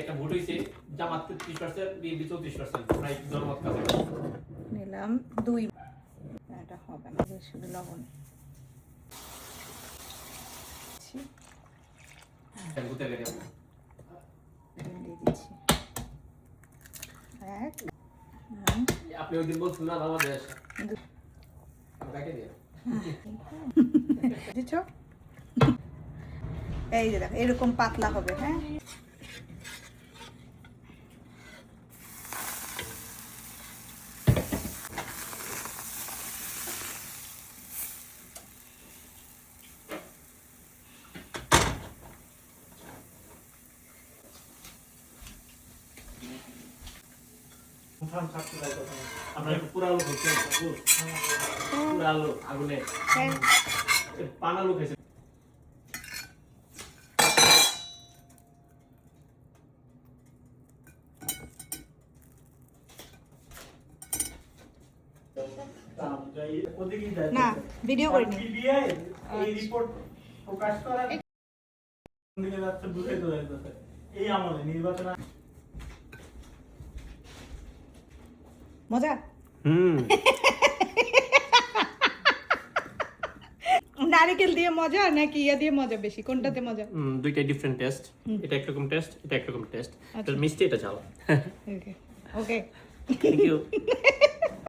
একটা ভোট হইছে জামাত 30%, বিএনপি 34%, প্রায় জনমত কাছে নিলাম 2, এটা হবে না, শুধু লবণ গুতে গেছে। দিয়ে দিচ্ছি 1, আপনি ওই দিন বলছেন না আমাদের কাটে দিয়ে দিচ্ছ। এই যে দেখো এরকম পাতলা হবে। হ্যাঁ, আপনার পুরো আলু হচ্ছে পুরো আলু আগুনে পান আলু খেয়েছে। না ভিডিও করিনি। এই রিপোর্ট প্রকাশ করার দিকে যাচ্ছে বুঝে তো যাচ্ছে এই আমলে নির্বাচন মজা। নারকেল দিয়ে মজা নাকি ইয়া দিয়ে মজা বেশি, কোনটাতে মজা? দুইটাই ডিফারেন্ট টেস্ট, এটা একরকম টেস্ট, এটা একরকম টেস্ট। এটা মিষ্টি, এটা ঝাল। ওকে ওকে থ্যাংক ইউ।